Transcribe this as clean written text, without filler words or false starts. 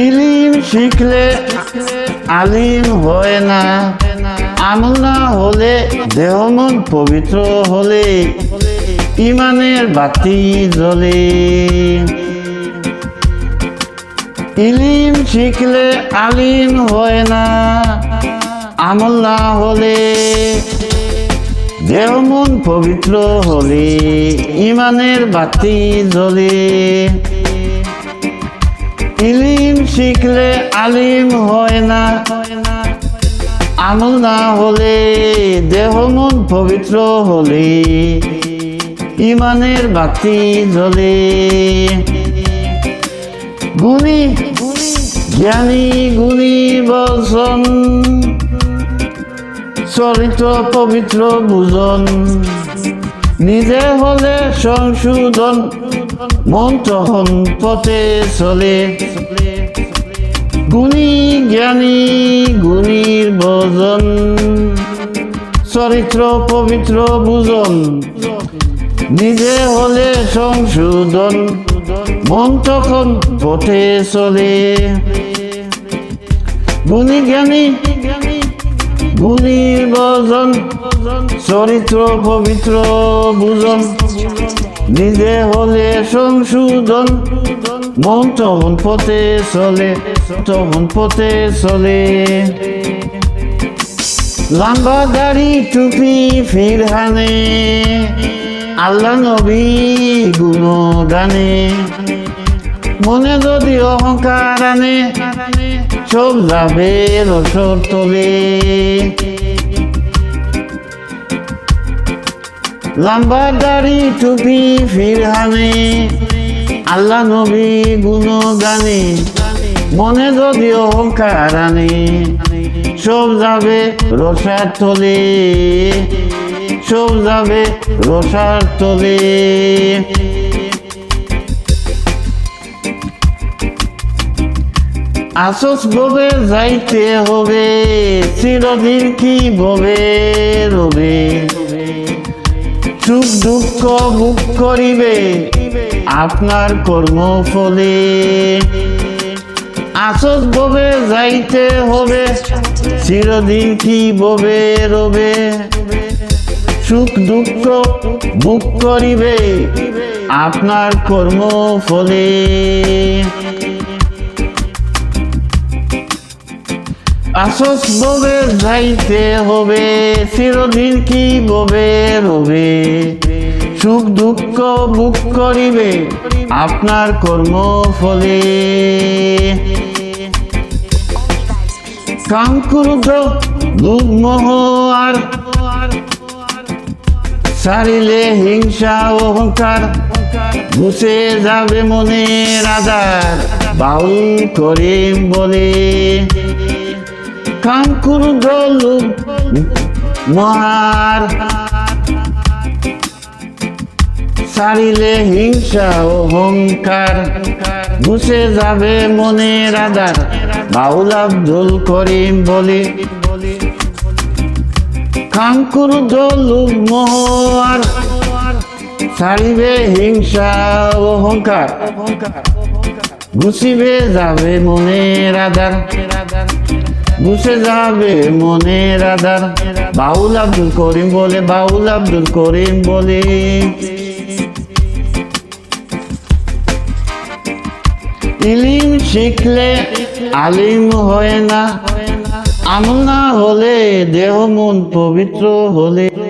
ইলিম শিখলে আলিম হয় না, আমল না হলে দেহ মন পবিত্র হলে ইমানের বাতি জ্বলে। ইলিম শিখলে আলিম হয় না, আমল না হলে দেহ মন পবিত্র হলে ইমানের বাতি জ্বলে। ইলিম শিখলে আলিম হয় না, আমল না হলে দেহ মন পবিত্র হলে ইমানের বাতি জ্বলে। গুণী জ্ঞানী গুণী বচন, চরিত্র পবিত্র বুজন, নিজে হলে সংশোধন, মন তখন পথে চলে। গুণী জ্ঞানী গুণীর ভজন, চরিত্র পবিত্র বুজন, নিজে হলে সংশোধন, মন তখন পথে চলে। গুণী জ্ঞানী গুণীর ভজন, চরিত্র পবিত্র বুজন, নিজে হলে সংশোধন, মন তখন পথে চলে, তখন পথে চলে। লম্বা দাড়ি টুপি ফিরহানে, আল্লাহ নবী গুণগানে, মনে যদি অহংকার আনে সব যাবে রসর তলে। লম্বা দাড়ি টুপি ফিরহানে, আল্লাহ নবী গুণগানে, মনে যদি অহংকার আনে সব যাবে রসার তলে, সব যাবে রসার তলে। আসস ববে যাইতে হবে, চিরদিন কি ববে রবে, সুখ দুঃখ ভোগ করিবে আপনার কর্ম ফলে। আসস ববে যাইতে হবে, চিরদিন কি ববে রবে, সুখ দুঃখ ভোগ করিবে আপনার কর্ম ফলে। আসস ববে যাইতে হবে, চিরদিন কি ববে রবে, সুখ দুঃখ ভোগ করিবে আপনার কর্ম ফলে। কাম ক্রোধ লোভ মোহ আর ছাড়িলে হিংসা অহংকার, মুছে যাবে মনের আধার, বাউল করিম বলে। কাম ক্রোধ লোভ মোহ ছাড়িলে হিংসা অহংকার, মুছে যাবে মনের আধার, বাউল আব্দুল করিম বলে। কাম ক্রোধ লোভ মোহ ছাড়িবে হিংসা অহংকার, গুছিবে যাবে মনের আধার, গুছে যাবে মনের আধার, বাউল আব্দুল করিম বলে, বাউল আব্দুল করিম বলে। ইলিম শিখলে আলিম হয় না, আমল না হলে দেহ মন পবিত্র হলে